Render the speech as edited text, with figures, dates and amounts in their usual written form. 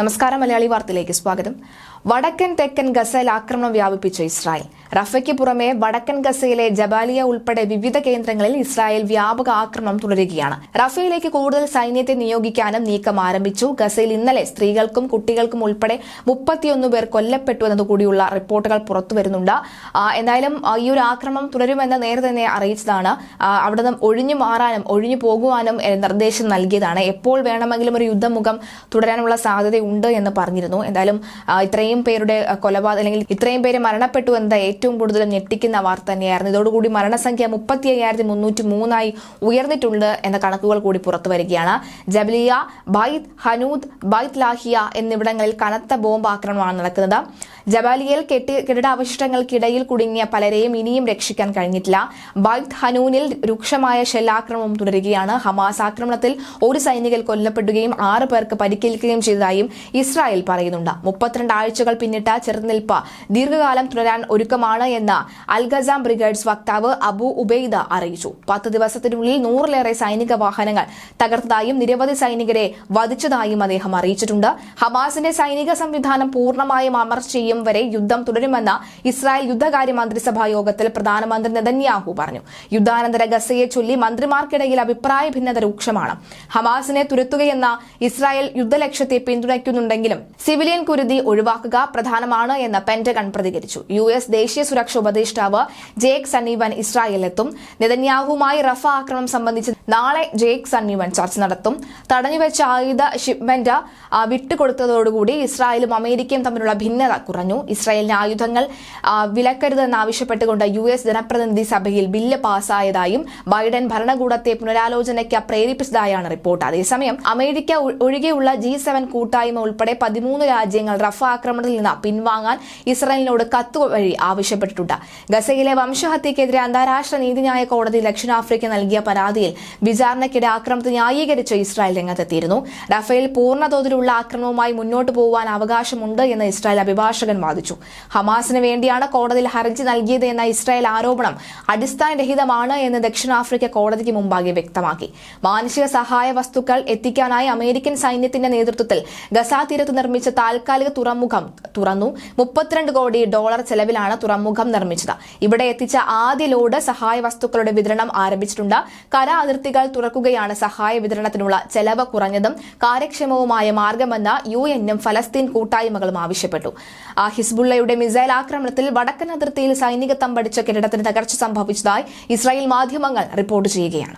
നമസ്കാരം. മലയാളി വാർത്തയിലേക്ക് സ്വാഗതം. വടക്കൻ തെക്കൻ ഗസയിൽ ആക്രമണം വ്യാപിപ്പിച്ച ഇസ്രായേൽ. റഫയ്ക്ക് പുറമെ വടക്കൻ ഗസയിലെ ജബാലിയ ഉൾപ്പെടെ വിവിധ കേന്ദ്രങ്ങളിൽ ഇസ്രായേൽ വ്യാപക ആക്രമണം തുടരുകയാണ്. റഫയിലേക്ക് കൂടുതൽ സൈന്യത്തെ നിയോഗിക്കാനും നീക്കം ആരംഭിച്ചു. ഗസയിൽ ഇന്നലെ സ്ത്രീകൾക്കും കുട്ടികൾക്കും ഉൾപ്പെടെ 31 പേർ കൊല്ലപ്പെട്ടു എന്നതുകൂടിയുള്ള റിപ്പോർട്ടുകൾ പുറത്തുവരുന്നുണ്ട്. എന്തായാലും ഈ ഒരു ആക്രമണം തുടരുമെന്ന് നേരത്തെ തന്നെ അറിയിച്ചതാണ്. അവിടെ നിന്ന് ഒഴിഞ്ഞു മാറാനും ഒഴിഞ്ഞു പോകുവാനും നിർദ്ദേശം നൽകിയതാണ്. എപ്പോൾ വേണമെങ്കിലും ഒരു യുദ്ധമുഖം തുടരാനുള്ള സാധ്യതയുണ്ട് എന്ന് പറഞ്ഞിരുന്നു. എന്തായാലും ഇത്രയും പേരുടെ കൊലപാതകം അല്ലെങ്കിൽ ഇത്രയും പേര് മരണപ്പെട്ടു എന്നത് ഏറ്റവും കൂടുതൽ ഞെട്ടിക്കുന്ന വാർത്ത തന്നെയായിരുന്നു. ഇതോടുകൂടി മരണസംഖ്യ 35,303 ഉയർന്നിട്ടുണ്ട് എന്ന കണക്കുകൾ കൂടി പുറത്തു വരികയാണ്. ജബലിയ, ബൈത്ത് ഹനൂദ്, ബൈത്ത് ലാഹിയ എന്നിവിടങ്ങളിൽ കനത്ത ബോംബ് ആക്രമണമാണ് നടക്കുന്നത്. ജബാലിയയിൽ കെട്ടിടാവശിഷ്ടങ്ങൾക്കിടയിൽ കുടുങ്ങിയ പലരെയും ഇനിയും രക്ഷിക്കാൻ കഴിഞ്ഞിട്ടില്ല. ബൈത്ത് ഹനൂനിൽ രൂക്ഷമായ ഷെല്ലാക്രമണം തുടരുകയാണ്. ഹമാസ് ആക്രമണത്തിൽ ഒരു സൈനികൻ കൊല്ലപ്പെടുകയും 6 പേർക്ക് പരിക്കേൽക്കുകയും ചെയ്തതായും ഇസ്രായേൽ പറയുന്നുണ്ട്. 32 ആഴ്ചകൾ പിന്നിട്ട ചെറുനിൽപ്പ് ദീർഘകാലം തുടരാൻ ഒരുക്കമാണ് എന്ന് അൽഗസാം ബ്രിഗേഡ്സ് വക്താവ് അബു ഉബൈദ അറിയിച്ചു. 10 ദിവസത്തിനുള്ളിൽ 100-ലേറെ സൈനിക വാഹനങ്ങൾ തകർത്തതായും നിരവധി സൈനികരെ വധിച്ചതായും അദ്ദേഹം അറിയിച്ചിട്ടുണ്ട്. ഹമാസിന്റെ സൈനിക സംവിധാനം പൂർണ്ണമായും അമർച്ചയും വരെ യുദ്ധം തുടരുമെന്ന് ഇസ്രായേൽ യുദ്ധകാര്യ മന്ത്രിസഭാ യോഗത്തിൽ പ്രധാനമന്ത്രി നെതന്യാഹു പറഞ്ഞു. യുദ്ധാനന്തര ഗസയെ ചൊല്ലി മന്ത്രിമാർക്കിടയിൽ അഭിപ്രായ ഭിന്നത രൂക്ഷമാണ്. ഹമാസിനെ തുരത്തുകയെന്ന ഇസ്രായേൽ യുദ്ധലക്ഷ്യത്തെ പിന്തുണയ്ക്കുന്നുണ്ടെങ്കിലും സിവിലിയൻ കുരുതി ഒഴിവാക്കുക പ്രധാനമാണ് എന്ന് പെന്റഗൺ പ്രതികരിച്ചു. US ദേശീയ സുരക്ഷാ ഉപദേഷ്ടാവ് ജേക്ക് സണ്ണീവൻ ഇസ്രായേലിലെത്തും. നെതന്യാഹുവുമായി റഫ ആക്രമണം സംബന്ധിച്ച് നാളെ ജേക്ക് സണ്ണീവൻ ചർച്ച നടത്തും. തടഞ്ഞുവെച്ച ആയുധ ഷിപ്മെന്റ് വിട്ടുകൊടുത്തതോടുകൂടി ഇസ്രായേലും അമേരിക്കയും തമ്മിലുള്ള ഭിന്നത കുറഞ്ഞു. ഇസ്രായേലിന് ആയുധങ്ങൾ വിലക്കരുതെന്നാവശ്യപ്പെട്ടുകൊണ്ട് US ജനപ്രതിനിധി സഭയിൽ ബില്ല് പാസായതായും ബൈഡൻ ഭരണകൂടത്തെ പുനരാലോചനയ്ക്ക് പ്രേരിപ്പിച്ചതായാണ് റിപ്പോർട്ട്. അതേസമയം അമേരിക്ക ഒഴികെയുള്ള G7 കൂട്ടായ്മ ഉൾപ്പെടെ 13 രാജ്യങ്ങൾ റഫ ആക്രമണത്തിൽ നിന്ന് പിൻവാങ്ങാൻ ഇസ്രായേലിനോട് കത്ത് വഴി ആവശ്യപ്പെട്ടിട്ടുണ്ട്. ഗസയിലെ വംശഹത്യക്കെതിരെ അന്താരാഷ്ട്ര നീതിന്യായ കോടതി ദക്ഷിണാഫ്രിക്ക നൽകിയ പരാതിയിൽ വിചാരണയ്ക്കിടെ ആക്രമണത്തെ ന്യായീകരിച്ച് ഇസ്രായേൽ രംഗത്തെത്തിയിരുന്നു. റഫേൽ പൂർണ്ണതോതിലുള്ള ആക്രമണവുമായി മുന്നോട്ട് പോകുവാൻ അവകാശമുണ്ട് എന്ന് ഇസ്രായേൽ അഭിഭാഷകൻ വാദിച്ചു. ഹമാസിന് വേണ്ടിയാണ് കോടതിയിൽ ഹർജി നൽകിയത് എന്ന ഇസ്രായേൽ ആരോപണം അടിസ്ഥാനരഹിതമാണ് എന്ന് ദക്ഷിണാഫ്രിക്ക കോടതിക്ക് മുമ്പാകെ വ്യക്തമാക്കി. മാനുഷിക സഹായ വസ്തുക്കൾ എത്തിക്കാനായി അമേരിക്കൻ സൈന്യത്തിന്റെ നേതൃത്വത്തിൽ ഗസ തീരത്ത് നിർമ്മിച്ച താൽക്കാലിക തുറമുഖം തുറന്നു. $32 കോടി ചെലവിലാണ് തുറമുഖം നിർമ്മിച്ചത്. ഇവിടെ എത്തിച്ച ആദ്യ ലോഡ് സഹായ വസ്തുക്കളുടെ വിതരണം ആരംഭിച്ചിട്ടുണ്ട്. കര അതിർത്തികൾ തുറക്കുകയാണ് സഹായ വിതരണത്തിനുള്ള ചെലവ് കുറഞ്ഞതും കാര്യക്ഷമവുമായ മാർഗമെന്ന് UN-ഉം ഫലസ്തീൻ കൂട്ടായ്മകളും ആവശ്യപ്പെട്ടു. ഹിസ്ബുള്ളയുടെ മിസൈൽ ആക്രമണത്തിൽ വടക്കൻ അതിർത്തിയിൽ സൈനിക തമ്പടിച്ച കെട്ടിടത്തിന് തകർച്ച സംഭവിച്ചതായി ഇസ്രായേൽ മാധ്യമങ്ങൾ റിപ്പോർട്ട് ചെയ്യുകയാണ്.